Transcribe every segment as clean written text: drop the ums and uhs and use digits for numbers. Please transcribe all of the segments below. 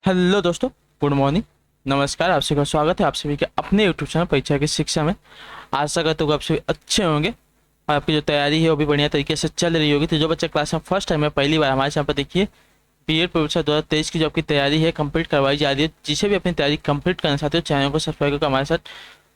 Hello दोस्तों, good morning, नमस्कार। आप सभी का स्वागत है आप सभी के अपने यूट्यूब चैनल परीक्षा की शिक्षा में। आशा करता हूँ आप सभी अच्छे होंगे और आपकी जो तैयारी है वो भी बढ़िया तरीके से चल रही होगी। तो जो बच्चा क्लास में फर्स्ट टाइम है, पहली बार हमारे चैनल पर देखिए, बीएड परीक्षा 2023 की जो आपकी तैयारी है कंप्लीट करवाई जा रही है। जिसे भी अपनी तैयारी कंप्लीट करना चाहते हो चैनल को सब्सक्राइब करके हमारे साथ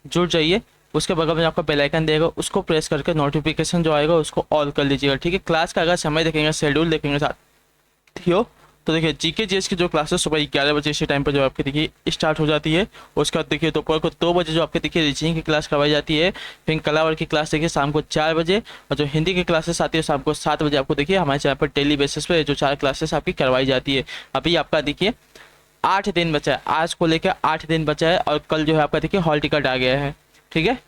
जुड़ जाइए। उसके बगल में आपका बेल आइकन देगा, उसको प्रेस करके नोटिफिकेशन जो आएगा उसको ऑल कर लीजिएगा। ठीक है, क्लास का अगर समय देखेंगे, शेड्यूल देखेंगे साथ हो तो देखिए जीके जीएस की जो क्लासेस सुबह 11 बजे इसी टाइम पर जो आपकी देखिए स्टार्ट हो जाती है। उसके बाद देखिए दोपहर को 2 बजे जो आपके देखिए रीजनिंग की क्लास करवाई जाती है। फिर कला वर्ग की क्लास देखिए शाम को 4 बजे, और जो हिंदी की क्लासेस आती है शाम को 7 बजे। आपको देखिए हमारे चैनल पर डेली बेसिस पे जो 4 क्लासेस आपकी करवाई जाती है। अभी आपका देखिए 8 दिन बचा है, आज को लेकर 8 दिन बचा है, और कल जो है आपका देखिए हॉल टिकट आ गया है। ठीक है,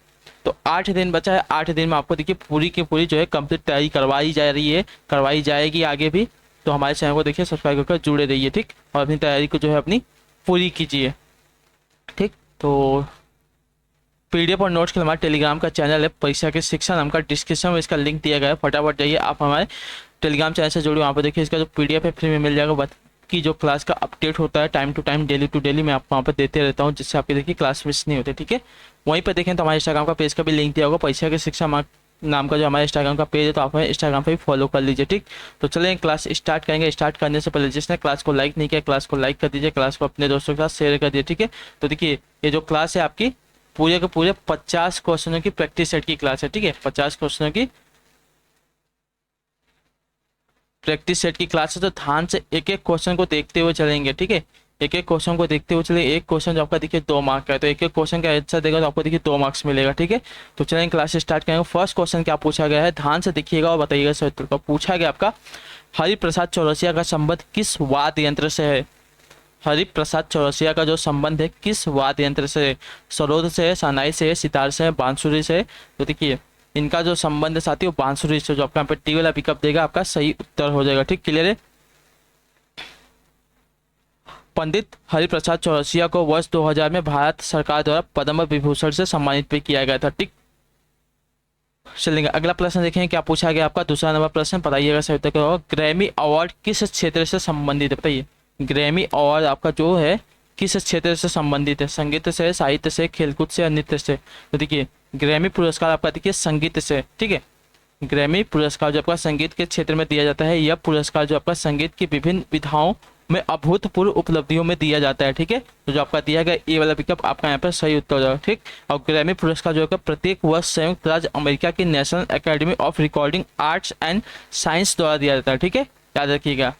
तो 8 दिन बचा है। 8 दिन में आपको देखिए पूरी की पूरी जो है कंप्लीट तैयारी करवाई जा रही है, करवाई जाएगी आगे भी। तो हमारे चैनल को देखिए सब्सक्राइब करके जुड़े रहिए, ठीक, और अपनी तैयारी को जो है अपनी पूरी कीजिए। ठीक, तो पीडीएफ और नोट्स के लिए हमारे टेलीग्राम का चैनल है परीक्षा की शिक्षा नाम का, डिस्क्रिप्शन में इसका लिंक दिया गया है। फटाफट जाइए आप हमारे टेलीग्राम चैनल से जुड़िए, वहाँ पर देखिए इसका जो पीडीएफ है फ्री में मिल जाएगा। की जो क्लास का अपडेट होता है time to time, daily to daily, मैं आपको वहाँ पर देते रहता हूँ, जिससे आपकी देखिए क्लास मिस नहीं होते। ठीक है, वहीं पर देखें तो हमारे इंस्टाग्राम का पेज का भी लिंक दिया होगा, परीक्षा की शिक्षा नाम का जो हमारे इंस्टाग्राम का पेज है, तो आप हमें इंस्टाग्राम पे भी फॉलो कर लीजिए। ठीक, तो चलें क्लास स्टार्ट करेंगे। स्टार्ट करने से पहले जिसने क्लास को लाइक नहीं किया, क्लास को लाइक कर दीजिए, क्लास को अपने दोस्तों के साथ शेयर कर दीजिए। ठीक है, तो देखिए ये जो क्लास है आपकी पूरे के पूरे 50 क्वेश्चनों की प्रैक्टिस सेट की क्लास है। ठीक है, 50 क्वेश्चनों की प्रैक्टिस सेट की क्लास है। तो ध्यान से एक एक क्वेश्चन को देखते हुए चलेंगे। ठीक है, एक एक क्वेश्चन को देखते हुए चलिए। एक क्वेश्चन जो आपका देखिए 2 मार्क का है, तो एक एक क्वेश्चन का आंसर देगा तो आपको देखिए 2 मार्क्स मिलेगा। ठीक है, तो चलेंगे क्लास स्टार्ट करेंगे। फर्स्ट क्वेश्चन क्या पूछा गया है, ध्यान से देखिएगा और बताइएगा सही उत्तर का। पूछा गया आपका हरिप्रसाद चौरसिया का संबंध किस वाद्य यंत्र से है। हरिप्रसाद चौरसिया का जो संबंध है किस वाद्य यंत्र से है। सरोद से है, शहनाई से है, सितार से है, बांसुरी से है। तो देखिए इनका जो संबंध है साथी वो बांसुरी से, जो आपका यहाँ पे टी वाला पिकअप देगा आपका सही उत्तर हो जाएगा। ठीक, क्लियर है। पंडित हरिप्रसाद चौरसिया को वर्ष 2000 में भारत सरकार द्वारा पद्म विभूषण से सम्मानित भी किया गया था। ठीक, चलेंगे अगला प्रश्न देखें क्या पूछा गया आपका। दूसरा नंबर प्रश्न बताइएगा सही उत्तर क्या होगा। ग्रैमी अवार्ड किस क्षेत्र से संबंधित है, बताइए। ग्रैमी अवार्ड आपका जो है किस क्षेत्र से संबंधित है। संगीत से, साहित्य से, खेलकूद से, नृत्य से। तो देखिए ग्रैमी पुरस्कार आपका देखिए संगीत से। ठीक है, ग्रैमी पुरस्कार जो आपका संगीत के क्षेत्र में दिया जाता है, यह पुरस्कार जो आपका संगीत की विभिन्न विधाओं में अभूतपूर्व उपलब्धियों में दिया जाता है। ठीक है, तो जो आपका दिया गया ए वाला पिकअप आपका यहाँ पर सही उत्तर हो जाएगा। ठीक, और ग्रैमी पुरस्कार जो है प्रत्येक वर्ष संयुक्त राज्य अमेरिका की national academy of recording arts and science द्वारा दिया जाता है। ठीक है, याद रखिएगा।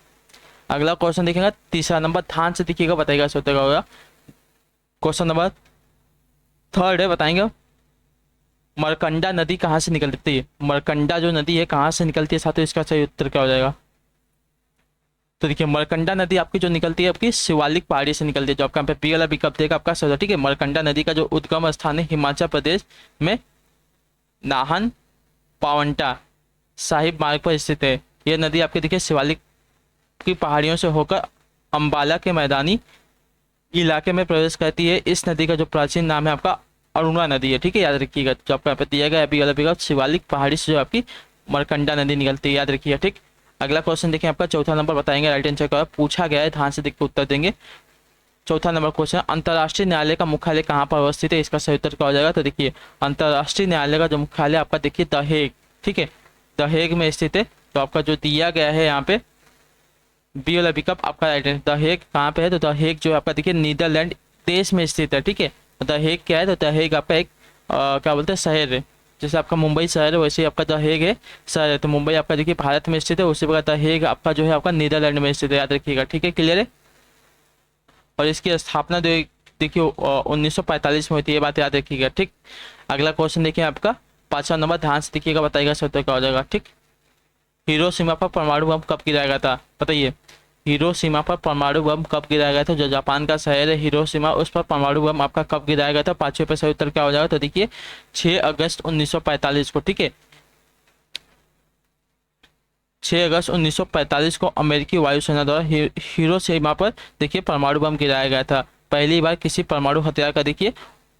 अगला क्वेश्चन देखेंगे तीसरा नंबर, ध्यान से देखिएगा, बताइएगा सही उत्तर क्या होगा। क्वेश्चन नंबर थर्ड है, बताएंगे मरकंडा नदी कहाँ से निकलती है। मरकंडा जो नदी है कहाँ से निकलती है साथियों, इसका सही उत्तर क्या हो जाएगा। तो देखिए मरकंडा नदी आपकी जो निकलती है आपकी शिवालिक पहाड़ी से निकलती है, जो आपका यहाँ पे पी वाला विकल्प देगा आपका सही। ठीक है, मरकंडा नदी का जो उद्गम स्थान है हिमाचल प्रदेश में नाहन पावंटा साहिब मार्ग पर स्थित है। यह नदी आपके देखिए शिवालिक की पहाड़ियों से होकर अंबाला के मैदानी इलाके में प्रवेश करती है। इस नदी का जो प्राचीन नाम है आपका अरुणा नदी है। ठीक है, याद रखिएगा। जो आपको यहाँ पे दिया गया अभी वाला शिवालिक पहाड़ी से जो आपकी मरकंडा नदी निकलती है, याद रखिएगा। ठीक, अगला क्वेश्चन देखिए आपका चौथा नंबर, बताएंगे राइट आंसर क्या पूछा गया है, ध्यान से देख के उत्तर देंगे। चौथा नंबर क्वेश्चन, अंतर्राष्ट्रीय न्यायालय का मुख्यालय कहाँ पर अवस्थित है, इसका सही उत्तर क्या हो जाएगा। तो देखिए अंतर्राष्ट्रीय न्यायालय का जो मुख्यालय आपका देखिए द हेग। ठीक है, द हेग में स्थित है। तो आपका जो दिया गया है यहाँ पे बी वाला विकल्प आपका राइट है। द हेग कहाँ पे है, तो द हेग जो आपका देखिए नीदरलैंड देश में स्थित है। ठीक है, द हेग क्या है, तो द हेग आपका एक क्या बोलते हैं शहर है। जैसे आपका मुंबई शहर है वैसे ही आपका द हेग है शहर है। तो मुंबई आपका देखिए भारत में स्थित है, उसी प्रकार द हेग आपका जो है आपका नीदरलैंड में स्थित है, याद रखिएगा। ठीक है, क्लियर है। और इसकी स्थापना जो देखिए 1945 में होती है, ये बात याद रखिएगा। ठीक, अगला क्वेश्चन देखिए आपका 5वां नंबर, ध्यान से देखिएगा, बताइएगा सत्य क्या हो जाएगा। ठीक, हिरोशिमा पर परमाणु बम कब गिराया गया था, बताइए। हिरोशिमा पर परमाणु बम कब गिराया गया था। जो जापान का शहर है हिरोशिमा, उस पर परमाणु बम आपका कब गिराया गया था। 5वें पे सही उत्तर क्या हो जाएगा। तो देखिए 6 अगस्त 1945 को। ठीक है, 6 अगस्त 1945 को अमेरिकी वायुसेना द्वारा हिरोशिमा पर देखिए परमाणु बम गिराया गया था। पहली बार किसी परमाणु हथियार का देखिए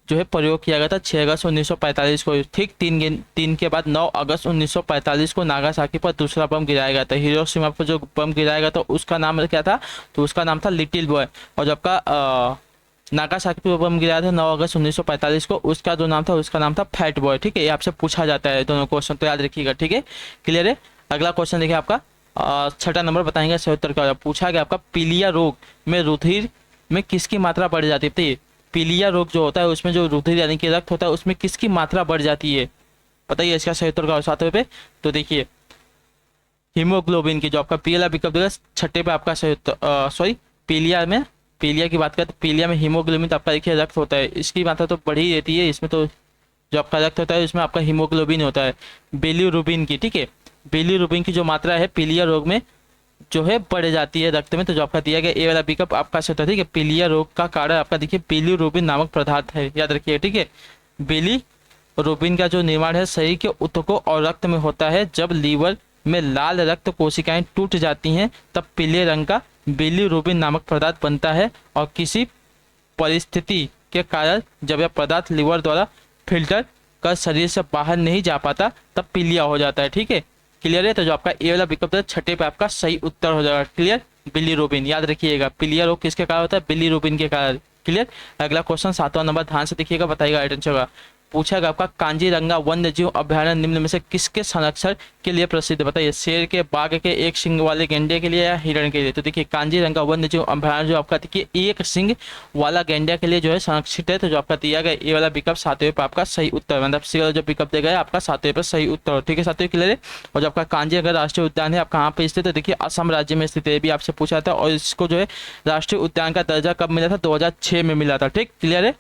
जो है प्रयोग किया गया था 6 अगस्त 1945 को। ठीक 3 के बाद 9 अगस्त 1945 को नागासाकी पर दूसरा बम गिराया गया था। हिरोशिमा पर जो बम गिराया गया था उसका नाम क्या था, तो उसका नाम था लिटिल बॉय। और जो आपका नागासाकी पर बम गिराया था 9 अगस्त 1945 को, उसका जो नाम था उसका नाम था फैट बॉय। ठीक है, ये आपसे पूछा जाता है दोनों क्वेश्चन, तो याद रखिएगा। ठीक है, क्लियर है। अगला क्वेश्चन देखिए आपका 6ठा नंबर बताएंगे सही उत्तर क्या। पूछा गया आपका पीलिया रोग में रुधिर में किसकी मात्रा बढ़ जाती है। बताइए पीलिया रोग जो होता है उसमें जो रुधिर यानी कि रक्त होता है उसमें किसकी मात्रा बढ़ जाती है, बताइए इसका सही उत्तर क्या। 7वें पे तो देखिए हीमोग्लोबिन की, जो आपका पीला विकल्प देगा 6ठे पे आपका सही उत्तर। सॉरी पीलिया में, पीलिया की बात करें तो पीलिया में हीमोग्लोबिन तो आपका देखिए रक्त होता है, इसकी मात्रा तो बढ़ी रहती है। इसमें तो जो आपका रक्त होता है उसमें आपका हीमोग्लोबिन होता है। बिलीरुबिन की, ठीक है, बिलीरुबिन की जो मात्रा है पीलिया रोग में जो है बढ़ जाती है रक्त में, तो जो आपका दिया गया ए वाला विकल्प आपका सही होता है। ठीक है, पीलिया रोग का कारण आपका देखिए बिलीरुबिन नामक पदार्थ है, याद रखिए। ठीक है, बिलीरुबिन का जो निर्माण है शरीर के ऊतकों और रक्त में होता है। जब लीवर में लाल रक्त कोशिकाएं टूट जाती हैं तब पीले रंग का बिलीरुबिन नामक पदार्थ बनता है, और किसी परिस्थिति के कारण जब यह पदार्थ लीवर द्वारा फिल्टर कर शरीर से बाहर नहीं जा पाता तब पीलिया हो जाता है। ठीक है, क्लियर है। तो जो आपका ए वाला विकल्प है 6ठे पे आपका सही उत्तर हो जाएगा। क्लियर, बिलीरुबिन याद रखिएगा। पीलिया रोग किसके कारण होता है, बिलीरुबिन के कारण। क्लियर। अगला क्वेश्चन 7वां नंबर ध्यान से देखिएगा, बताइएगा आइटम होगा। पूछा गया आपका कांजीरंगा वन्य जीव अभ्यारण्य निम्न में से किसके संरक्षण के लिए प्रसिद्ध, बताइए शेर के, बाघ के, एक सिंग वाले गेंडे के लिए या हिरण के लिए। तो देखिए कांजीरंगा वन्य जीव अभ्यारण्य जो आपका देखिए एक सिंग वाला गेंडे के लिए जो है संरक्षित है, तो जो आपका दिया गया ये वाला विकल्प 7वें पर आपका सही उत्तर, मतलब सी वाला जो विकल्प दिया गया आपका 7वें पर सही उत्तर। ठीक है, 7वें क्लियर है। और जो आपका कांजीरंगा राष्ट्रीय उद्यान है आप कहाँ पे स्थित है, देखिए असम राज्य में स्थित है, ये भी आपसे पूछा था। और इसको जो है राष्ट्रीय उद्यान का दर्जा कब मिला था, 2006 में मिला था। ठीक, क्लियर है।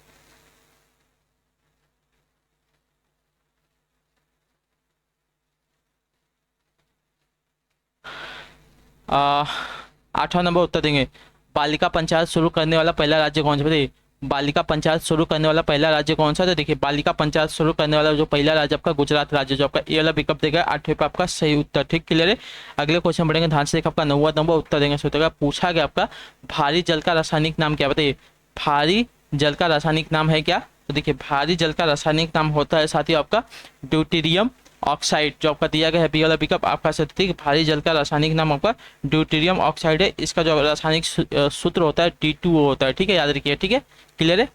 8वां नंबर उत्तर देंगे, बालिका पंचायत शुरू करने वाला पहला राज्य कौन सा, बताइए बालिका पंचायत शुरू करने वाला पहला राज्य कौन सा। तो देखिए बालिका पंचायत शुरू करने वाला जो पहला राज्य आपका गुजरात राज्य, जो आपका ये वाला विकल्प देगा 8वें पे आपका सही उत्तर। ठीक, क्लियर है। अगले क्वेश्चन बढ़ेंगे ध्यान से, देखिए आपका 9वां नंबर उत्तर देंगे सही उत्तर। पूछा गया आपका भारी जल का रासायनिक नाम क्या, बताइए भारी जल का रासायनिक नाम है क्या। तो देखिए भारी जल का रासायनिक नाम होता है साथियों आपका ड्यूटेरियम ऑक्साइड, जो आपका दिया गया है बी वाला विकल्प आपका सही। भारी जल का रासायनिक नाम आपका ड्यूटेरियम ऑक्साइड है, इसका जो रासायनिक सूत्र होता है D2O होता है। ठीक है, याद रखिए। ठीक है, क्लियर है।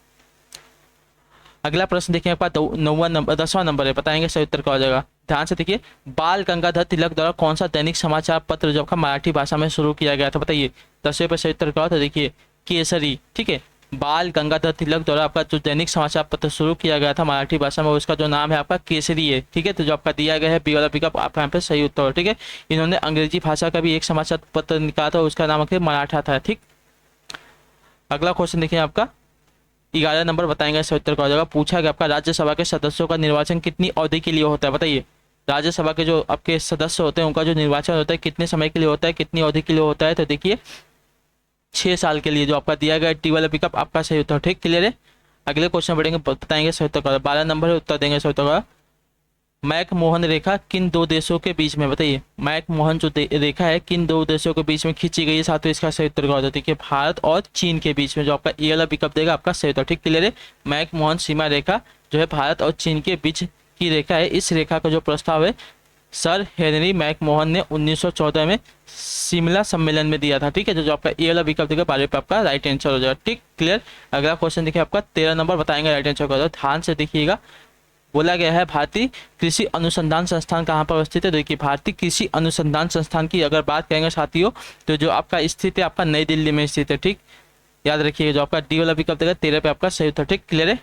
अगला प्रश्न देखिए आपका 9वां नंबर 10वां नंबर है, बताएंगे सही उत्तर क्या हो जाएगा। ध्यान से देखिए, बाल गंगाधर तिलक द्वारा कौन सा दैनिक समाचार पत्र जो आपका मराठी भाषा में शुरू किया गया था, बताइए 10वें पर सही उत्तर क्या हो। तो देखिए केसरी। ठीक है, बाल गंगाधर तिलक द्वारा आपका जो दैनिक समाचार पत्र शुरू किया गया था मराठी भाषा में उसका जो नाम है आपका केसरी है। ठीक है, तो जो आपका दिया गया है बी वाला विकल्प आपका यहाँ पे सही उत्तर है। ठीक है, इन्होंने अंग्रेजी भाषा का भी एक समाचार पत्र निकाला था, उसका नाम मराठा था। ठीक, अगला क्वेश्चन देखिए आपका 11 नंबर, बताएंगे सही उत्तर क्या हो जाएगा। पूछा गया आपका राज्यसभा के सदस्यों का निर्वाचन कितनी अवधि के लिए होता है, बताइए राज्यसभा के जो आपके सदस्य होते हैं उनका जो निर्वाचन होता है कितने समय के लिए होता है, कितनी अवधि के लिए होता है। तो देखिए 6 साल के लिए, जो आपका दिया गया टी वाला पिकअप आपका सही उत्तर। ठीक, क्लियर है। अगले क्वेश्चन बढ़ेंगे, बताएंगे सही उत्तर। 12 नंबर है, उत्तर देंगे सही उत्तर। मैक मोहन रेखा किन दो देशों के बीच में, बताइए मैक मोहन जो रेखा है किन दो देशों के बीच में खींची गई है, साथ ही इसका सही उत्तर क्या होता है। देखिए भारत और चीन के बीच में, जो आपका ए वाला पिकअप देगा आपका सही उत्तर। ठीक, क्लियर है। मैक मोहन सीमा रेखा जो है भारत और चीन के बीच की रेखा है, इस रेखा का जो प्रस्ताव है सर हेनरी मैक मोहन ने 1914 में शिमला सम्मेलन में दिया था। ठीक है, जो आपका ए वाला विकल्प देगा 12वें पे आपका राइट आंसर हो जाएगा। ठीक, क्लियर। अगला क्वेश्चन देखिए आपका 13 नंबर, बताएंगे राइट आंसर क्या होगा। ध्यान से देखिएगा, बोला गया है भारतीय कृषि अनुसंधान संस्थान कहाँ पर अवस्थित है। देखिए भारतीय कृषि अनुसंधान संस्थान की अगर बात करेंगे साथियों तो जो आपका स्थित है आपका नई दिल्ली में स्थित है। ठीक, याद रखिएगा, जो आपका डी वाला विकल्प देगा 13 पे आपका सही उत्तर। ठीक, क्लियर है।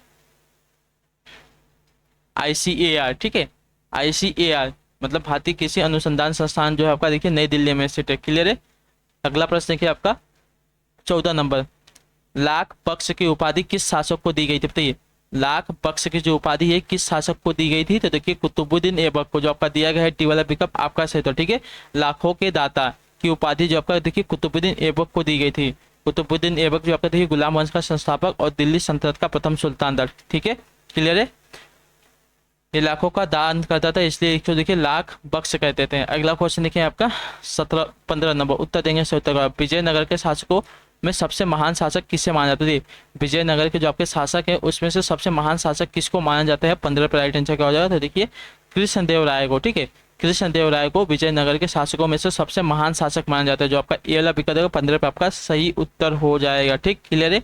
ICAR, ठीक है, ICAR मतलब भारतीय कृषि अनुसंधान संस्थान जो है आपका देखिए नई दिल्ली में स्थित है। क्लियर है। अगला प्रश्न देखिए आपका 14 नंबर, लाख पक्ष की उपाधि किस शासक को दी गई थी, बताइए लाख पक्ष की जो उपाधि है किस शासक को दी गई थी। तो देखिए कुतुबुद्दीन ऐबक को, जो आपका दिया गया है टी वाला पिकअप आपका सही उत्तर। ठीक है, लाखों के दाता की उपाधि जो आपका देखिए कुतुबुद्दीन ऐबक को दी गई थी। कुतुबुद्दीन ऐबक जो आपका देखिए गुलाम वंश का संस्थापक और दिल्ली सल्तनत का प्रथम सुल्तान था। ठीक है, क्लियर है। ये लाखों का दान करता था इसलिए इसको देखिए लाख बख्श कहते थे। अगला क्वेश्चन देखिए आपका 15 नंबर, उत्तर देंगे सही उत्तर। विजयनगर के शासकों में सबसे महान शासक किसे माना जाता है? विजयनगर के जो आपके शासक है उसमें से सबसे महान शासक किसको माना जाता है? 15 पर राइट आंसर क्या हो जाएगा? तो देखिए कृष्णदेव राय को। ठीक है, कृष्णदेव राय को विजयनगर के शासकों में से सबसे महान शासक माना जाता है। जो आपका ए वाला विकल्प है 15 पे आपका सही उत्तर हो जाएगा। ठीक, क्लियर है।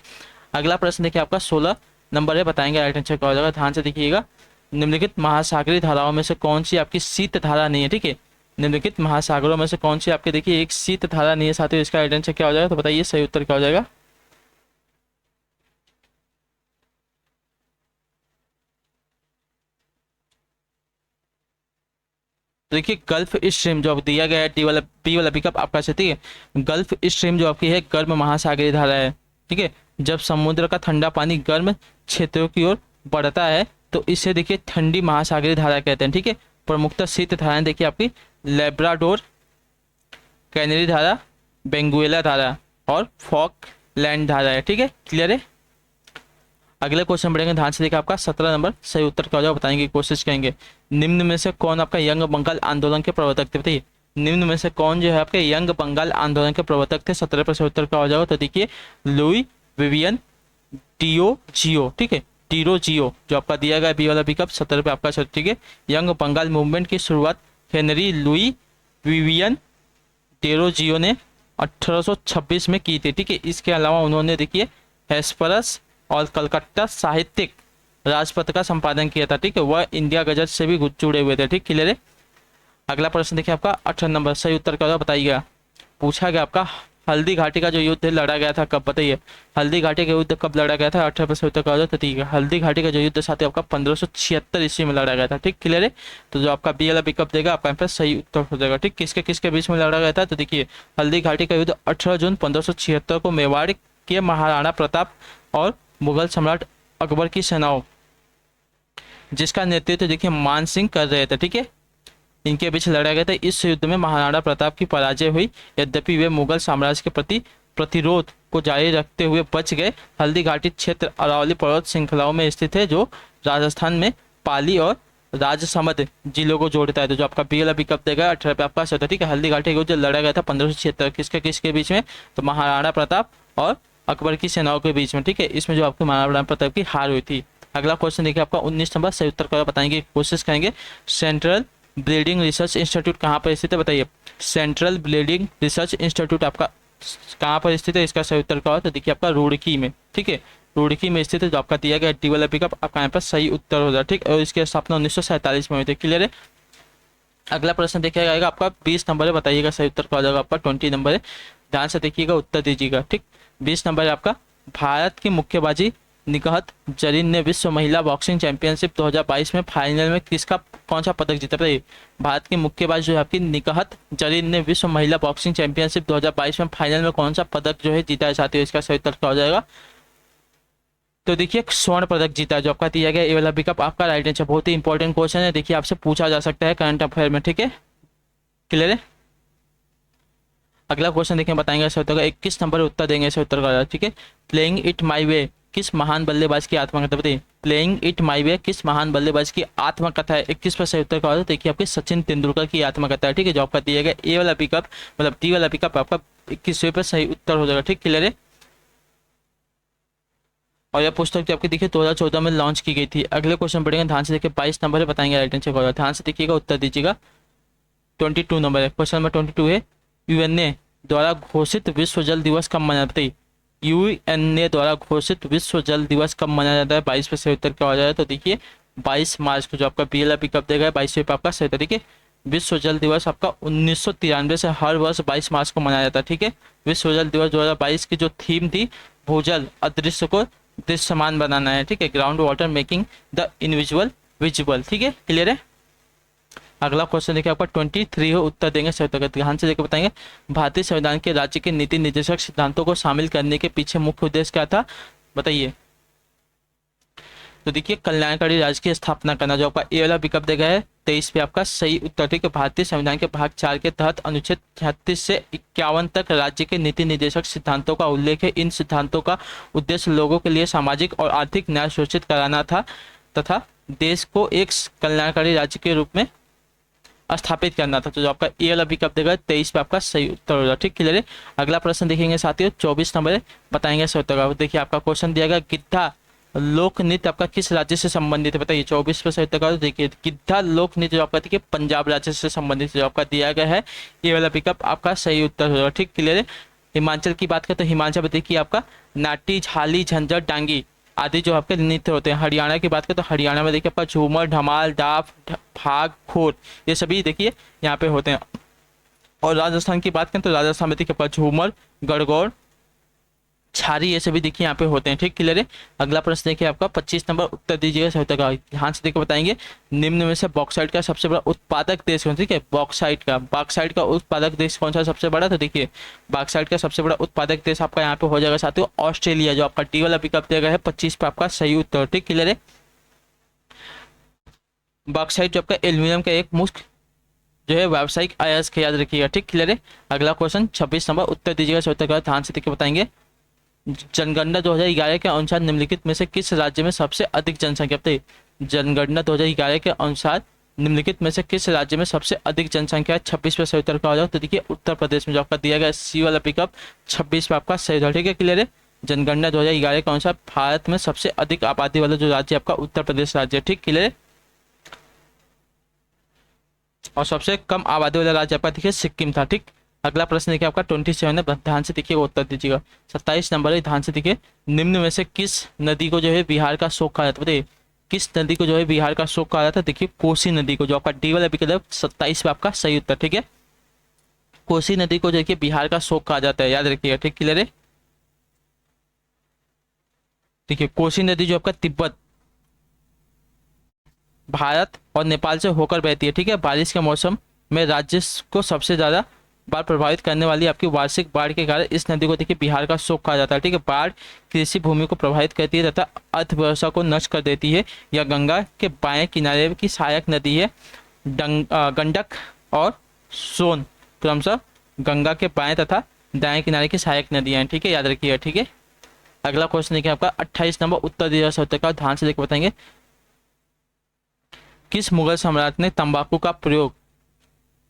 अगला प्रश्न देखिए आपका 16 नंबर है, बताएंगे राइट आंसर क्या हो जाएगा। ध्यान से देखिएगा, निम्नलिखित महासागरीय धाराओं में से कौन सी आपकी शीत धारा नहीं है? ठीक है, निम्नलिखित महासागरों में से कौन सी आपके देखिए एक शीत धारा नहीं है साथियों, इसका राइट आंसर क्या हो जाएगा? तो बताइए सही उत्तर क्या हो जाएगा। देखिए गल्फ स्ट्रीम जो दिया गया है बी वाला विकल्प आपका से, ठीक है। गल्फ स्ट्रीम जो आपकी है गर्म महासागरीय धारा है। ठीक है, जब समुद्र का ठंडा पानी गर्म क्षेत्रों की ओर बढ़ता है तो इसे देखिए ठंडी महासागरीय धारा कहते हैं। ठीक है, प्रमुखतः शीत धाराएं देखिए आपकी लेब्राडोर कैनरी धारा, बेंगुएला धारा और फॉकलैंड धारा है। ठीक है, क्लियर है। अगले क्वेश्चन बढ़ेंगे, ध्यान से देखिए आपका 17 नंबर सही उत्तर क्या हो जाएगा बताने की कोशिश करेंगे। निम्न में से कौन आपका यंग बंगाल आंदोलन के प्रवर्तक थे? बताइए निम्न में से कौन जो है आपके यंग बंगाल आंदोलन के प्रवर्तक थे? 17 पर सही उत्तर क्या हो जाएगा? तो देखिए लुई विवियन टीओ जियो। ठीक है, टीरो जियो जो आपका दिया गया बी वाला विकल्प 17 पे आपका सर। ठीक है, यंग बंगाल मूवमेंट की शुरुआत हेनरी लुई विवियन टेरो जियो ने 1826 में की थी। ठीक है, इसके अलावा उन्होंने देखिए हेस्परस और कलकत्ता साहित्यिक राजपथ का संपादन किया था। ठीक है, वह इंडिया गजट से भी जुड़े हुए थे। ठीक, क्लियर है। अगला प्रश्न देखिए आपका 18 नंबर सही उत्तर क्या होगा बताइएगा। पूछा गया आपका हल्दी घाटी का जो युद्ध लड़ा गया था कब? बताइए हल्दी घाटी का युद्ध कब लड़ा गया था? 18 पर सही उत्तर क्या हो जाए? तो ठीक है, हल्दी घाटी का जो युद्ध साथी आपका 1576 ईस्वी में लड़ा गया था। ठीक, क्लियर है। तो जो आपका बी वाला विकल्प देगा आपका यहाँ पर सही उत्तर हो जाएगा। ठीक, किसके किसके बीच में लड़ा गया था? तो देखिए हल्दी घाटी का युद्ध 18 जून 1576 को मेवाड़ के महाराणा प्रताप और मुगल सम्राट अकबर की सेनाओं जिसका नेतृत्व देखिए मान सिंह कर रहे थे। ठीक है, इनके बीच लड़ा गया था। इस युद्ध में महाराणा प्रताप की पराजय हुई, यद्यपि वे मुगल साम्राज्य के प्रति प्रतिरोध को जारी रखते हुए बच गए। हल्दी घाटी क्षेत्र अरावली पर्वत श्रृंखलाओं में स्थित है जो राजस्थान में पाली और राजसमंद जिलों को जोड़ता है। तो जो आपका बी वाला विकल्प देगा 18 पे आपका सही। ठीक है, हल्दी घाटी का युद्ध लड़ा गया था 1576 किसके किसके बीच में? तो महाराणा प्रताप और अकबर की सेनाओं के बीच में। ठीक है, इसमें जो आपके महाराणा प्रताप की हार हुई थी। अगला क्वेश्चन देखिए आपका 19 नंबर सही उत्तर का बताएंगे कोशिश करेंगे। सेंट्रल ब्लीडिंग रिसर्च इंस्टीट्यूट कहाँ पर स्थित है? बताइए सेंट्रल ब्लीडिंग रिसर्च इंस्टीट्यूट आपका कहाँ पर स्थित है? इसका सही उत्तर क्या हो? तो देखिए आपका रुड़की में। ठीक है, रुड़की में स्थित है। जो आपका दिया गया डी वाला पिकअप आपका यहाँ पर सही उत्तर हो जाए। ठीक, और इसकी स्थापना 1947 में हुई थी। क्लियर है। अगला प्रश्न देखिए जाएगा आपका 20 नंबर है, बताइएगा सही उत्तर क्या हो जाएगा आपका। 20 नंबर है, ध्यान से देखिएगा उत्तर दीजिएगा। ठीक, 20 नंबर है आपका भारत की मुक्केबाजी निकहत जरीन ने विश्व महिला बॉक्सिंग चैंपियनशिप 2022 में फाइनल में किसका कौन सा पदक जीता? बताइए भारत की मुक्केबाज जो है आपकी निकहत जरीन ने विश्व महिला बॉक्सिंग चैंपियनशिप 2022 में फाइनल में कौन सा पदक जो है जीता है साथियों? इसका सही उत्तर क्या हो जाएगा? तो देखिए स्वर्ण पदक जीता है। जो आपका दिया गया ए वाला विकल्प आपका राइट आंसर। बहुत ही इंपॉर्टेंट क्वेश्चन है, देखिए आपसे पूछा जा सकता है करंट अफेयर में। ठीक है, क्लियर है। अगला क्वेश्चन देखें, बताएंगे सही उत्तर का 21 नंबर उत्तर देंगे सही उत्तर का। ठीक है, प्लेइंग इट माई वे किस महान बल्लेबाज की आत्मकथा? बताइए प्लेइंग इट माई वे किस महान बल्लेबाज की आत्मकथा है? 21 पर सही उत्तर का देखिए आपके सचिन तेंदुलकर की आत्मकथा है। ठीक है, जो आपका दिया गया ए वाला विकल्प मतलब डी वाला विकल्प आपका 21वें पर सही उत्तर हो जाएगा। ठीक, क्लियर है। और यह पुस्तक जो आपकी देखिए 2014 में लॉन्च की गई थी। अगले क्वेश्चन बढ़ेंगे, ध्यान से देखिए 22 नंबर है, बताएंगे राइट आंसर क्या। ध्यान से देखिएगा उत्तर दीजिएगा। 22 नंबर है, क्वेश्चन नंबर 22 है यूएनए द्वारा घोषित विश्व जल दिवस कब मनाया जाता है? यूएनए द्वारा घोषित विश्व जल दिवस कब मनाया जाता है? 22 पे सही उत्तर क्या हो जाएगा? तो देखिए 22 मार्च को जो आपका बीएलए पिकअप देगा 22वें पे आपका सही तरीके। विश्व जल दिवस आपका 1993 से हर वर्ष 22 मार्च को मनाया जाता है। ठीक है, विश्व जल दिवस 2022 की जो थीम थी भूजल अदृश्य को दृश्यमान बनाना है। ठीक है, ground water making the invisible visible. ठीक है, क्लियर है। अगला क्वेश्चन देखिए आपका 23 हो, उत्तर देंगे सही उत्तर। ध्यान से देखकर बताएंगे भारतीय संविधान के राज्य के नीति निर्देशक सिद्धांतों को शामिल करने के पीछे मुख्य उद्देश्य क्या था? बताइए। तो देखिए कल्याणकारी राज्य की स्थापना करना। जो आपका ए वाला विकल्प देगा है 23 पे आपका सही उत्तर। ठीक है, भारतीय संविधान के भाग 4 के तहत अनुच्छेद 36 से 51 तक राज्य के नीति निर्देशक सिद्धांतों का उल्लेख है। इन सिद्धांतों का उद्देश्य लोगों के लिए सामाजिक और आर्थिक न्याय सुनिश्चित कराना था तथा देश को एक कल्याणकारी राज्य के रूप में स्थापित करना था। तो जो आपका ए वाला विकल्प देगा 23 पे आपका सही उत्तर होगा। ठीक, क्लियर है। अगला प्रश्न देखेंगे साथियों, 24 नंबर बताएंगे सही उत्तर का। देखिए आपका क्वेश्चन दिया गया, गिद्धा लोक नृत्य आपका किस राज्य से संबंधित है, बताइए। 24 पे सही उत्तर का। देखिए गिद्धा लोक नृत्य जो आपका देखिए पंजाब राज्य से संबंधित जो आपका दिया गया है, ये वाला विकल्प आपका सही उत्तर होगा। ठीक, क्लियर है। हिमाचल की बात करें तो हिमाचल में देखिए आपका नाटी, झाली, झंझर, डांगी आदि जो आपके नृत्य होते हैं। हरियाणा की बात करें तो हरियाणा में देखिए आपका झूमर, धमाल, डाफ, फाग, खोर, ये सभी देखिए यहाँ पे होते हैं। और राजस्थान की बात करें तो राजस्थान में देखिए आपका झूमर, गणगौर, छारी, ये सभी देखिए यहाँ पे होते हैं। ठीक, क्लियर है। अगला प्रश्न देखिए आपका 25 नंबर, उत्तर दीजिएगा सही उत्तर का। ध्यान से देखिए बताएंगे, निम्न में से बॉक्साइट का सबसे बड़ा उत्पादक देश कौन सा। ठीक है, बॉक्साइट का उत्पादक देश कौन सा सबसे बड़ा। तो देखिए बॉक्साइट का सबसे बड़ा उत्पादक देश आपका यहाँ पे हो जाएगा साथियों ऑस्ट्रेलिया। जो आपका डी वाला विकल्प दिया गया है 25 पे आपका सही उत्तर। ठीक, क्लियर है। बॉक्साइट जो आपका एल्यूमिनियम का एक मुख्य जो है व्यावसायिक अयस्क, याद रखिएगा। ठीक, क्लियर है। अगला क्वेश्चन 26 नंबर, उत्तर दीजिएगा सही उत्तर का। ध्यान से देखिए बताएंगे, जनगणना 2011 के अनुसार निम्नलिखित में से किस राज्य में सबसे अधिक जनसंख्या। बताइए, जनगणना 2011 के अनुसार निम्नलिखित में से किस राज्य में सबसे अधिक जनसंख्या है। 26 पे सही उत्तर का हो जाओ। तो देखिए उत्तर प्रदेश में जो आपका दिया गया सी वाला पिकअप 26 पे आपका सही उत्तर। ठीक है, क्लियर है। जनगणना 2011 के अनुसार भारत में सबसे अधिक आबादी वाला जो राज्य आपका उत्तर प्रदेश राज्य है। ठीक, क्लियर है। और सबसे कम आबादी वाला राज्य आपका देखिए सिक्किम था। ठीक, अगला प्रश्न देखिए आपका 27 है, ध्यान से देखिए उत्तर दीजिएगा। 27 नंबर है, ध्यान से देखिए, निम्न में से किस नदी को जो है बिहार का शोक कहा जाता है। बताइए किस नदी को जो है बिहार का शोक कहा जाता है। देखिए कोसी नदी को, जो आपका डी वाला विकल्प 27 पे आपका सही उत्तर। ठीक है, कोसी नदी को देखिए बिहार का शोक कहा जाता है, याद रखिएगा। ठीक, क्लियर है। देखिए कोसी नदी जो आपका तिब्बत, भारत और नेपाल से होकर बहती है। ठीक है, बारिश के मौसम में राज्य को सबसे ज्यादा बाढ़ प्रभावित करने वाली आपकी वार्षिक बाढ़ के कारण इस नदी को देखिए बिहार का शोक कहा जाता है। ठीक है, बाढ़ कृषि भूमि को प्रभावित करती है तथा अर्थव्यवस्था को नष्ट कर देती है। यह गंगा के बाएं किनारे की सहायक नदी है। गंडक और सोन क्रमशः गंगा के बाएं तथा दाएं किनारे की सहायक नदियां हैं। ठीक है, याद रखिएगा। ठीक है, अगला क्वेश्चन देखिए आपका 28 नंबर, उत्तर दिया सत्य का। ध्यान से देखकर बताएंगे, किस मुगल सम्राट ने तंबाकू का प्रयोग,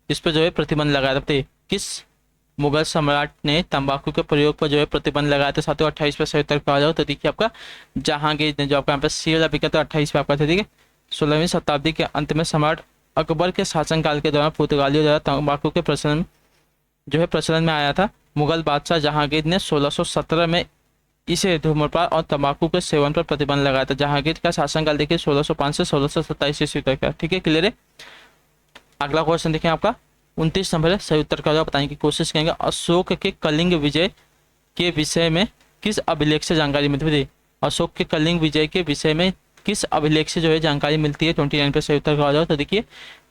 इस पर जो है प्रतिबंध लगाया था। किस मुगल सम्राट ने तंबाकू के प्रयोग पर जो है प्रतिबंध लगाया था साथियों। 28 पे सही उत्तर कहा जाओ। तो देखिए आपका जहांगीर ने, जो आपका यहाँ पे सी वाला विकल्प 28 पे आपका था। ठीक है, 16वीं शताब्दी के अंत में सम्राट अकबर के शासनकाल के दौरान पुर्तगालियों द्वारा तंबाकू के प्रचलन जो है प्रचलन में आया था। मुगल बादशाह जहांगीर ने 1617 में इसे धूम्रपान और तंबाकू के सेवन पर प्रतिबंध लगाया था। जहांगीर का शासनकाल देखिए 1605 से 1627 ईस्वी तक का। ठीक है, क्लियर है। अगला क्वेश्चन देखें आपका 29 नंबर है, सही उत्तर का जवाब बताने की कोशिश करेंगे। अशोक के कलिंग विजय के विषय में किस अभिलेख से जानकारी मिलती है। अशोक के कलिंग विजय के विषय में किस अभिलेख से जो है जानकारी मिलती है। 29 पे सही उत्तर का जवाब। तो देखिए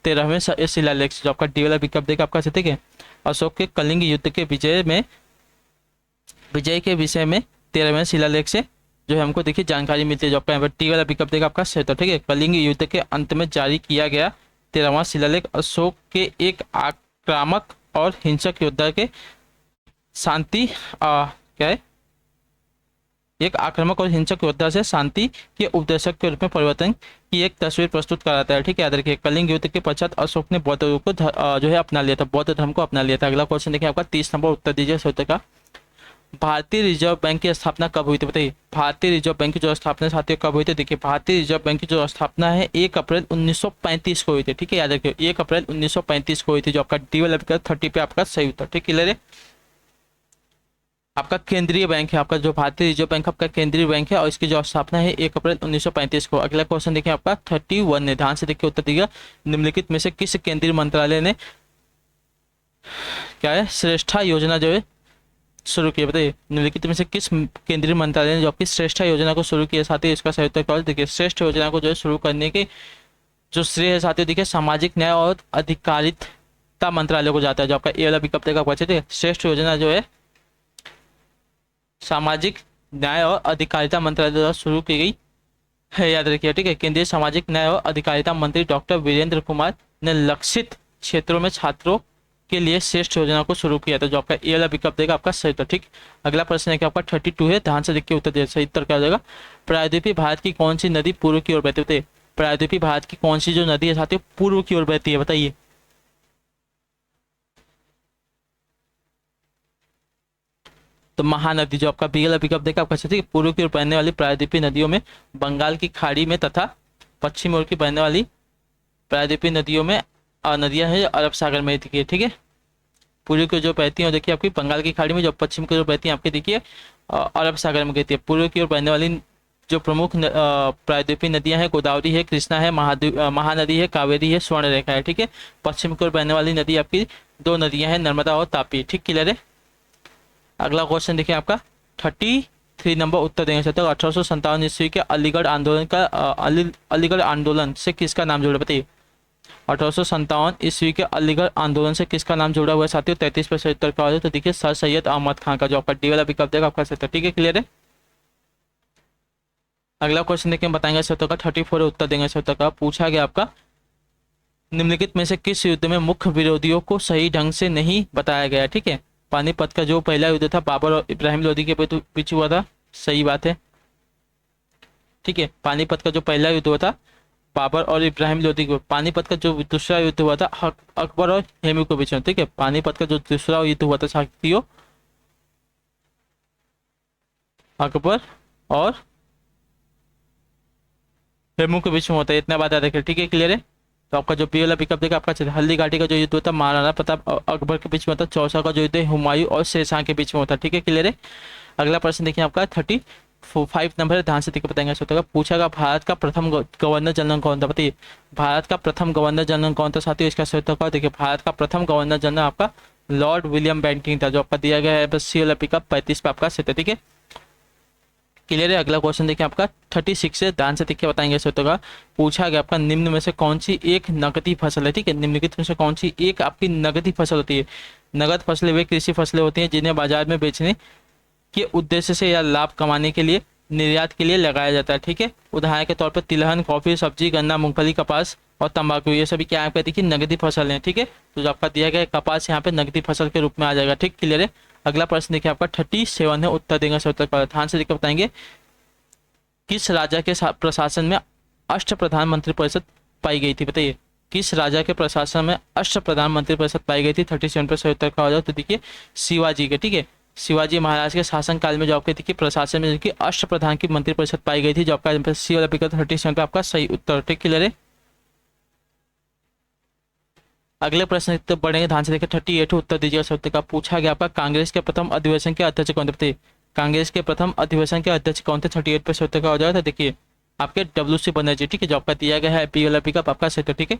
13वें शिलालेख जो आपका डी वाला विकल्प देगा आपका। ठीक है, अशोक के कलिंग युद्ध के विजय के विषय में 13वें शिलालेख से जो है हमको देखिए जानकारी मिलती है। जो आपका यहाँ पर टी वाला विकल्प देगा आपका सही उत्तर। ठीक है, कलिंग युद्ध के अंत में जारी किया गया 13वां शिलालेख अशोक के एक आक्रामक और हिंसक योद्धा के शांति क्या है, एक आक्रामक और हिंसक योद्धा से शांति के उपदेशक के रूप में परिवर्तन की एक तस्वीर प्रस्तुत कराता है। ठीक है, याद रखिए। कलिंग युद्ध के पश्चात अशोक ने बौद्ध रूप को जो है अपना लिया था, बौद्ध धर्म को अपना लिया था। अगला क्वेश्चन देखिए आपका 30 नंबर, उत्तर दीजिए सही उत्तर का। भारतीय रिजर्व बैंक की स्थापना कब हुई थी। बताइए भारतीय रिजर्व बैंक की जो स्थापना साथियों कब हुई थी। देखिए भारतीय रिजर्व बैंक की जो स्थापना है 1 अप्रैल 1935 को हुई थी। ठीक है, याद रखिए 1 अप्रैल 1935 को हुई थी। जो आपका डी वाला 30 पे आपका सही उत्तर। ठीक, क्लियर है। आपका केंद्रीय बैंक है, आपका जो भारतीय रिजर्व बैंक आपका केंद्रीय बैंक है और इसकी जो स्थापना है 1 अप्रैल 1935 को। अगला क्वेश्चन देखिए आपका 31 ने, ध्यान से देखिए उत्तर दिया, निम्नलिखित में से किस केंद्रीय मंत्रालय ने क्या है श्रेष्ठा योजना जो है शुरू किया। बताइए निम्नलिखित में से किस केंद्रीय मंत्रालय ने जो आपकी श्रेष्ठा योजना को शुरू किया। साथ ही इसका सही उत्तर क्या होगा। देखिए श्रेष्ठ योजना को जो है शुरू करने के जो श्रेय है साथियों देखिए सामाजिक न्याय और अधिकारिता मंत्रालय को जाता है। जो आपका ए वाला विकल्प देगा आपका। ठीक है, श्रेष्ठ योजना जो है सामाजिक न्याय और अधिकारिता मंत्रालय द्वारा शुरू की गई है, याद रखिए। ठीक है, केंद्रीय सामाजिक न्याय और अधिकारिता मंत्री डॉक्टर वीरेंद्र कुमार ने लक्षित क्षेत्रों में छात्रों के लिए श्रेष्ठ योजना को शुरू किया था। जो आपका ए वाला विकल्प देगा आपका सही उत्तर। ठीक, अगला प्रश्न है कि आपका 32 है, ध्यान से देखिए उत्तर दिया। सही उत्तर क्या हो जाएगा। प्रायद्वीपीय भारत की कौन सी नदी पूर्व की ओर बहती है। प्रायद्वीपीय भारत की कौन सी जो नदी है साथियों पूर्व की ओर बहती है। बताइए तो महानदी जो आपका बी वाला विकल्प देखा आपका सही। पूर्व की ओर बहने वाली प्रायद्वीपीय नदियों में बंगाल की खाड़ी में तथा पश्चिम ओर की बहने वाली प्रायद्वीपीय नदियों में नदियां हैं जो अरब सागर में देखिए, ठीक है। पूर्व की ओर जो बहती है देखिए आपकी बंगाल की खाड़ी में, जो पश्चिम की ओर बहती है आपकी देखिए अरब सागर में बहती है। पूर्व की ओर बहने वाली जो प्रमुख प्रायद्वीपीय नदियां हैं गोदावरी है, कृष्णा है, महानदी है, कावेरी है, स्वर्णरेखा है, ठीक है। पश्चिम की ओर बहने वाली नदी आपकी दो नदियां हैं, नर्मदा और तापी, ठीक, क्लियर है। अगला क्वेश्चन देखिए आपका 33 नंबर उत्तर देंगे सकते हो। 1857 ईस्वी के अलीगढ़ आंदोलन का अलीगढ़ आंदोलन से किसका नाम जुड़ा, बताइए। 1857 ईस्वी के अलीगढ़ आंदोलन से किसका नाम जुड़ा हुआ है साथियों। 33% उत्तर का हो जाए तो देखिए सर सैयद अहमद खान का, जो आपका डी वाला विकल्प देगा आपका सही, ठीक है, क्लियर है। अगला क्वेश्चन देखिए बताएंगे सत्तर का 34 उत्तर देंगे सत्तर का। पूछा गया आपका निम्नलिखित में से किस युद्ध में मुख्य विरोधियों को सही ढंग से नहीं बताया गया, ठीक है। पानीपत का जो पहला युद्ध था बाबर और इब्राहिम लोदी के बीच हुआ था, सही बात है, ठीक है। पानीपत का जो पहला युद्ध हुआ था बाबर और इब्राहिम लोदी के। पानीपत का जो दूसरा युद्ध हुआ था अकबर और हेमू के बीच में, ठीक है। पानीपत का जो दूसरा युद्ध हुआ था साथियों अकबर और हेमू के बीच में होता है, इतना बात याद रखिए, ठीक है, क्लियर है। तो आपका जो पी वाला पिकअप देखा आपका हल्दी घाटी का जो युद्ध होता है महाराणा प्रताप अकबर के बीच में होता है। चौसा का जो युद्ध है हुमायूं और शेरशाह के बीच में होता है, ठीक है, क्लियर है। अगला प्रश्न देखिए आपका 35 नंबर है, ध्यान से देखिए बताएंगे सोता का। पूछा गया भारत का प्रथम गवर्नर जनरल कौन था, बताइए। भारत का प्रथम गवर्नर जनरल कौन था साथियों, इसका सही उत्तर देखिए भारत का प्रथम गवर्नर जनरल आपका लॉर्ड विलियम बेंटिंग था, जो आपका दिया गया है बस सी वाला पिकअप 35 पे आपका सही, ठीक है, क्लियर है। अगला क्वेश्चन देखिए आपका 36 से ध्यान से देखिए बताएंगे सत्तर का। पूछा गया आपका निम्न में से कौन सी एक नकदी फसल है, ठीक है। निम्नलिखित में से कौन सी एक आपकी नकदी फसल होती है। नगद फसलें वे कृषि फसलें होती हैं जिन्हें बाजार में बेचने के उद्देश्य से या लाभ कमाने के लिए निर्यात के लिए लगाया जाता है, ठीक है। उदाहरण के तौर पर तिलहन, कॉफी, सब्जी, गन्ना, मूंगफली, कपास और तंबाकू, ये सभी क्या आपका देखिए नगदी फसल है, ठीक है। तो जो आपका दिया गया कपास यहाँ पे नगदी फसल के रूप में आ जाएगा, ठीक, क्लियर है। अगला प्रश्न देखिए आपका 37 है, उत्तर देंगे सत्तर का। ध्यान से देखकर बताएंगे किस राजा के प्रशासन में अष्ट प्रधानमंत्री परिषद पाई गई थी, बताइए। किस राजा के प्रशासन में अष्ट प्रधानमंत्री परिषद पाई गई थी। 37 पर सही उत्तर का हो जाए तो देखिए शिवाजी के, ठीक है। शिवाजी महाराज के शासन काल में जो आपके देखिए प्रशासन में देखिए अष्ट प्रधान की मंत्री परिषद पाई गई थी, जो आपका सी वाला विकल्प 37 पे आपका सही उत्तर, ठीक, क्लियर है। अगले प्रश्न तो बढ़ेंगे, ध्यान से देखिए 38 उत्तर दीजिएगा सत्य का। पूछा गया आपका कांग्रेस के प्रथम अधिवेशन के अध्यक्ष कौन थे, बताइए। कांग्रेस के प्रथम अधिवेशन के अध्यक्ष कौन थे। 38 पे सत्य का हो जाएगा तो देखिए आपके WC बनर्जी, ठीक है, जो आपका दिया गया है पी वाला पिकअप आपका सत्य, ठीक है।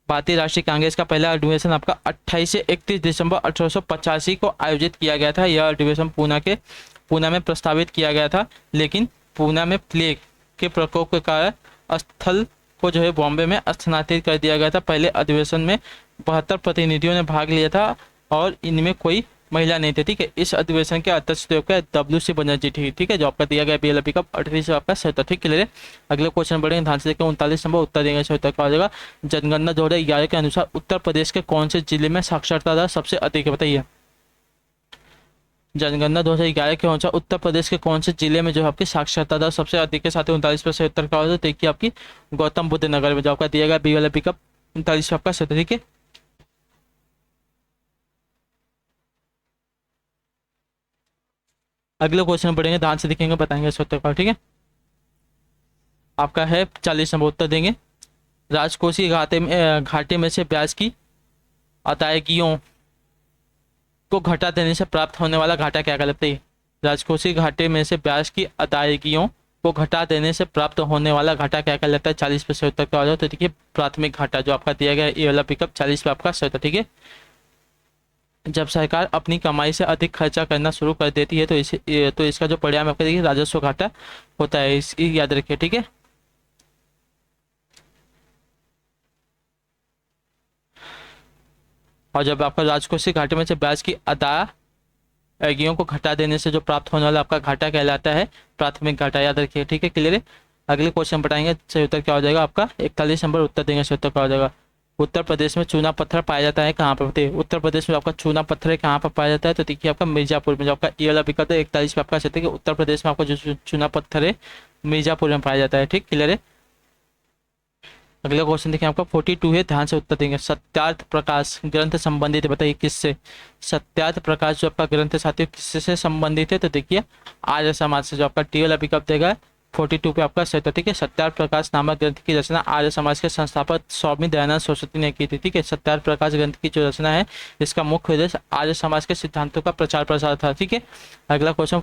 भारतीय राष्ट्रीय कांग्रेस का पहला अधिवेशन आपका 28 से 31 दिसंबर 1885 को आयोजित किया गया था। यह अधिवेशन पूना में प्रस्तावित किया गया था, लेकिन पूना में प्लेग के प्रकोप के कारण स्थल को जो है बॉम्बे में स्थानांतरित कर दिया गया था। पहले अधिवेशन में 72 प्रतिनिधियों ने भाग लिया था और इनमें कोई महिला नहीं थे, ठीक है। इस अधिवेशन के अध्यक्ष WC बनर्जी, ठीक है, जो आपका दिया गया BL पिकअप 38 से आपका सही, ठीक, क्लियर है। अगले क्वेश्चन बढ़ेंगे, ध्यान से देखिए 39 नंबर उत्तर देंगे सही उत्तर का हो जाएगा। जनगणना 2011 के अनुसार उत्तर प्रदेश के कौन से जिले में साक्षरता दर सबसे अधिक है, बताइए। जनगणना 2011 के अनुसार उत्तर प्रदेश के कौन से जिले में जो आपकी साक्षरता दर सबसे अधिक है साथ ही 39 पर सही उत्तर का हो जाए देखिए आपकी गौतम बुद्ध नगर में, जो आपका दिया गया बी वाला पिकअप 39 पे आपका सही, ठीक है। अगले क्वेश्चन पढ़ेंगे, ध्यान से देखेंगे बताएंगे सत्तर का, ठीक है। आपका है 40 नंबर उत्तर देंगे। राजकोषीय घाटे में से ब्याज की अदायगियों को घटा देने से प्राप्त होने वाला घाटा क्या कहलाता है। राजकोषीय घाटे में से ब्याज की अदायगियों को घटा देने से प्राप्त होने वाला घाटा क्या कहलाता है। 40 पे सही उत्तर का हो जाए तो देखिए प्राथमिक घाटा, जो आपका दिया गया ये वाला पिकअप 40 पे आपका सही, ठीक है। जब सरकार अपनी कमाई से अधिक खर्चा करना शुरू कर देती है तो इसका जो परिणाम आपका देखिए राजस्व घाटा होता है, इस याद रखिए, ठीक है। और जब आपका राजकोषीय घाटे में से ब्याज की अदायगियों को घटा देने से जो प्राप्त होने वाला आपका घाटा कहलाता है प्राथमिक घाटा, याद रखिए, ठीक है, क्लियर है। अगले क्वेश्चन बताएंगे सही उत्तर क्या हो जाएगा आपका 41 नंबर उत्तर देंगे सही उत्तर क्या हो जाएगा। उत्तर प्रदेश में चूना पत्थर पाया जाता है कहाँ पर, बताइए। उत्तर प्रदेश में आपका चूना पत्थर कहाँ पर पाया जाता है तो देखिए आपका मिर्जापुर में, जो आपका ये वाला विकल्प है 41 पे आपका सही है। उत्तर प्रदेश में आपका जो चूना पत्थर है मिर्जापुर में पाया जाता है, ठीक, क्लियर है। अगला क्वेश्चन देखें आपका 42 है, ध्यान से उत्तर देंगे। सत्यार्थ प्रकाश ग्रंथ संबंधित है, बताइए किससे। सत्यार्थ प्रकाश जो आपका ग्रंथ है साथियों किससे से संबंधित है, तो देखिए आर्य समाज से। जो आपका टीएल अभी कब देगा 42 पे आपका सही, ठीक है। सत्यार्थ प्रकाश नामक ग्रंथ की रचना आर्य समाज के संस्थापक स्वामी दयानंद सरस्वती ने की थी, ठीक है। सत्यार्थ प्रकाश ग्रंथ की जो रचना है इसका मुख्य उद्देश्य आर्य समाज के सिद्धांतों का प्रचार प्रसार था, ठीक है। अगला क्वेश्चन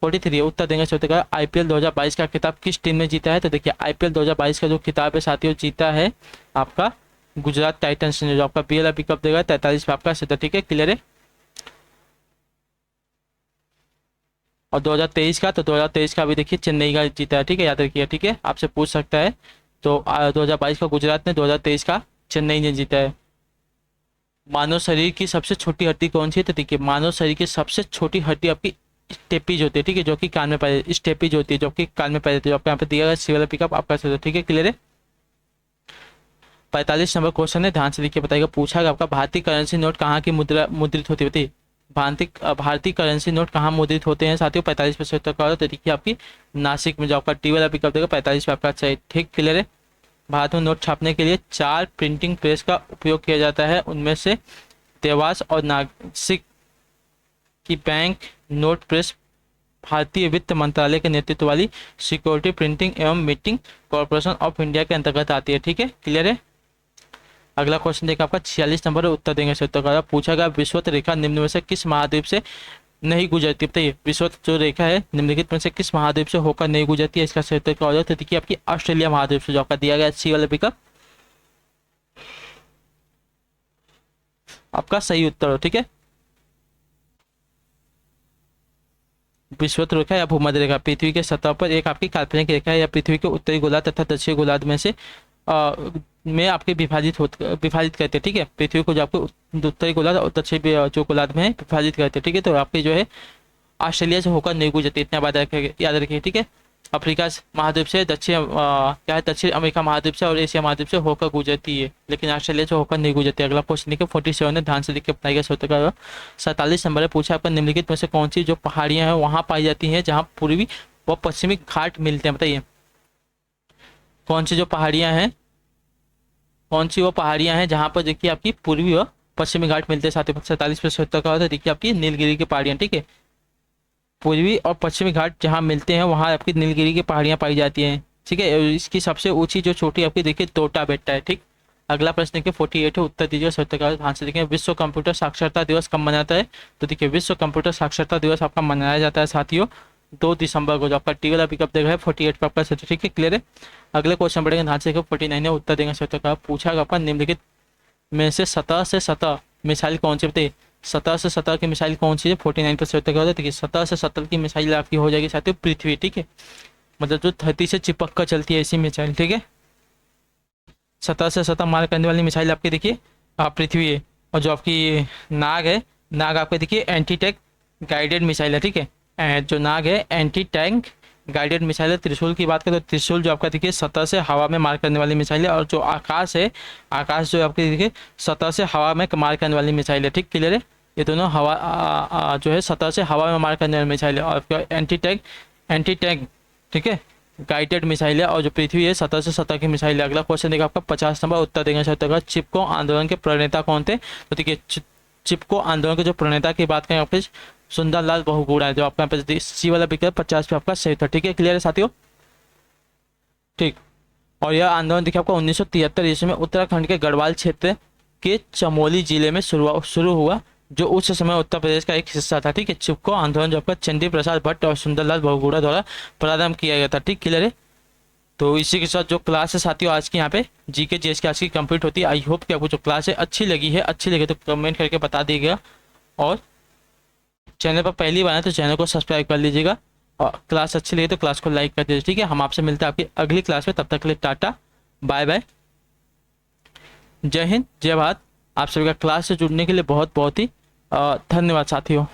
43 उत्तर देंगे छोटे का। आईपीएल 2022 का खिताब किस टीम ने जीता है, तो देखिए आईपीएल 2022 का जो खिताब है साथियों जीता है आपका गुजरात टाइटंस ने। जो आपका पीएल अभी कब देगा 43 पे आपका सीधा, ठीक है, क्लियर है। और 2023 का, तो 2023 का भी देखिए चेन्नई का जीता है, ठीक है, याद रखिए, ठीक है, आपसे पूछ सकता है। तो 2022 का गुजरात ने, 2023 का चेन्नई ने जीता है। मानव शरीर की सबसे छोटी हड्डी कौन सी है, तो देखिए मानव शरीर की सबसे छोटी हड्डी आपकी स्टेपीज होती है, ठीक है, जो कि कान में पाई स्टेपीज होती है, जो कि कान में पाई जाती है। जो आपको यहाँ पे दिया गया सिविल पिकअप आप कर सकते हो, ठीक है, क्लियर है। 45 नंबर क्वेश्चन है, ध्यान से देखिए, बताइएगा। पूछा गया आपका भारतीय करेंसी नोट कहाँ की मुद्रा मुद्रित होती है, भारतीय करेंसी नोट कहाँ मुद्रित होते हैं साथियों 45% तक का। तो देखिए आपकी नासिक में। जो आपका टी वाला पिकअप देगा 45 पे आपका सही, ठीक, क्लियर है। भारत में नोट छापने के लिए 4 प्रिंटिंग प्रेस का उपयोग किया जाता है, उनमें से देवास और नासिक की बैंक नोट प्रेस भारतीय वित्त मंत्रालय के नेतृत्व वाली सिक्योरिटी प्रिंटिंग एवं मीटिंग कॉर्पोरेशन ऑफ इंडिया के अंतर्गत आती है, ठीक है, क्लियर है। अगला क्वेश्चन देखिए आपका 46 नंबर उत्तर देंगे से। उत्तर पूछा गया विषुवत रेखा निम्न में से किस महाद्वीप से नहीं गुजरती, बताइए। विषुवत जो रेखा है निम्नलिखित में से किस महाद्वीप से होकर नहीं गुजरती है, इसका सही उत्तर क्या हो जाए, तो देखिए आपकी ऑस्ट्रेलिया महाद्वीप से। जो आपका दिया गया सी वाला पिकअप आपका सही उत्तर हो, ठीक है। विषुवत रेखा या भूमध्य रेखा पृथ्वी के सतह पर एक आपकी काल्पनिक रेखा है, या पृथ्वी के उत्तरी गोलार्ध तथा दक्षिणी गोलार्ध में से में आपके विभाजित करते हैं, ठीक है। पृथ्वी को जो आपको उत्तरी गोलार्ध और दक्षिणी जो गोलार्ध में विभाजित करते हैं, ठीक है। तो आपकी जो है ऑस्ट्रेलिया से होकर नहीं गुजरती, इतना बात याद रखिए, ठीक है। अफ्रीका महाद्वीप से क्या है दक्षिण अमेरिका महाद्वीप से और एशिया महाद्वीप से होकर गुजरती है, लेकिन ऑस्ट्रेलिया से होकर नहीं गुजरती। अगला क्वेश्चन देखिए 47 है, ध्यान से देखिए अपनाइएगा। 47 नंबर पूछा आपका निम्नलिखित में से कौन सी जो पहाड़ियां हैं वहां पाई जाती हैं जहां पूर्वी व पश्चिमी घाट मिलते हैं, बताइए। कौन सी जो पहाड़ियां हैं, कौन सी वो पहाड़ियां हैं जहां पर देखिए आपकी पूर्वी और पश्चिमी घाट मिलते हैं साथियों। 47% का होता है, देखिए आपकी नीलगिरी की पहाड़ियां, ठीक है। पूर्वी और पश्चिमी घाट जहाँ मिलते हैं वहाँ आपकी नीलगिरी की पहाड़ियाँ पाई जाती हैं, ठीक है। इसकी सबसे ऊंची जो चोटी आपकी देखिए तोटा बेट्टा है, ठीक। अगला प्रश्न देखिए 48 है, उत्तर दीजिए सत्य का। ध्यान से देखिए विश्व कंप्यूटर साक्षरता दिवस कब मनाता है, तो देखिए विश्व कंप्यूटर साक्षरता दिवस आपका मनाया जाता है साथियों 2 दिसंबर को। जो आपका टी वाला पिकअप देगा है 48 पर आपका सत्य, ठीक है, क्लियर है। अगले क्वेश्चन बढ़ेंगे, ध्यान से देखिए 49 है, उत्तर देंगे सत्य का। पूछा आपका निम्नलिखित में से सतह से सतह मिसाइल कौन सी, बताइए। सतह से सतह की मिसाइल कौन सी है 49% का होता है। देखिए सतह से सतह की मिसाइल आपकी हो जाएगी साथियों पृथ्वी, ठीक है। मतलब जो धरती से चिपक कर चलती है ऐसी मिसाइल, ठीक है। सतह से सतह मार करने वाली मिसाइल आपकी देखिए पृथ्वी है। और जो आपकी नाग है, नाग आपके देखिए एंटी टैंक गाइडेड मिसाइल है, ठीक है। जो नाग है एंटी टैंक गाइडेड मिसाइल है। त्रिशूल की बात करें तो त्रिशूल जो आपका देखिए सतह से हवा में मार करने वाली मिसाइल है। और जो आकाश है, आकाश जो आपकी देखिए सतह से हवा में मार करने वाली मिसाइल है, ठीक, क्लियर है। ये दोनों हवा जो है सतह से हवा में मार करने वाली मिसाइल है। और एंटी टैंक ठीक है गाइडेड मिसाइल है। और जो पृथ्वी है सतह से सतह की मिसाइल है। अगला क्वेश्चन देखिए आपका 50 नंबर, उत्तर देंगे सत्य। चिपको आंदोलन के प्रणेता कौन थे, तो देखिए चिपको आंदोलन के जो प्रणेता की बात करें आपके सुंदरलाल बहुगुणा है। जो आपका सी वाला विकल्प 50 पे आपका सही था, ठीक है, क्लियर है साथियों, ठीक। और यह आंदोलन देखिए आपका 1973 ईस्वी में उत्तराखंड के गढ़वाल क्षेत्र के चमोली जिले में शुरू हुआ, जो उस समय उत्तर प्रदेश का एक हिस्सा था, ठीक है। चिपको आंदोलन जो आपका चंडी प्रसाद भट्ट और सुंदरलाल बहुगुणा द्वारा प्रारंभ किया गया था, ठीक, क्लियर है। तो इसी के साथ जो क्लास है साथियों आज की यहाँ पे जीके जीएस की आज की कंप्लीट होती है। आई होप कि आपको जो क्लास है अच्छी लगी तो कमेंट करके बता दीजिएगा। और चैनल पर पहली बार है तो चैनल को सब्सक्राइब कर लीजिएगा। और क्लास अच्छी लगी तो क्लास को लाइक कर दीजिए, ठीक है। हम आपसे मिलते हैं आपकी अगली क्लास में, तब तक के लिए टाटा बाय बाय, जय हिंद जय भारत। आप सभी का क्लास से जुड़ने के लिए बहुत बहुत ही धन्यवाद साथियों।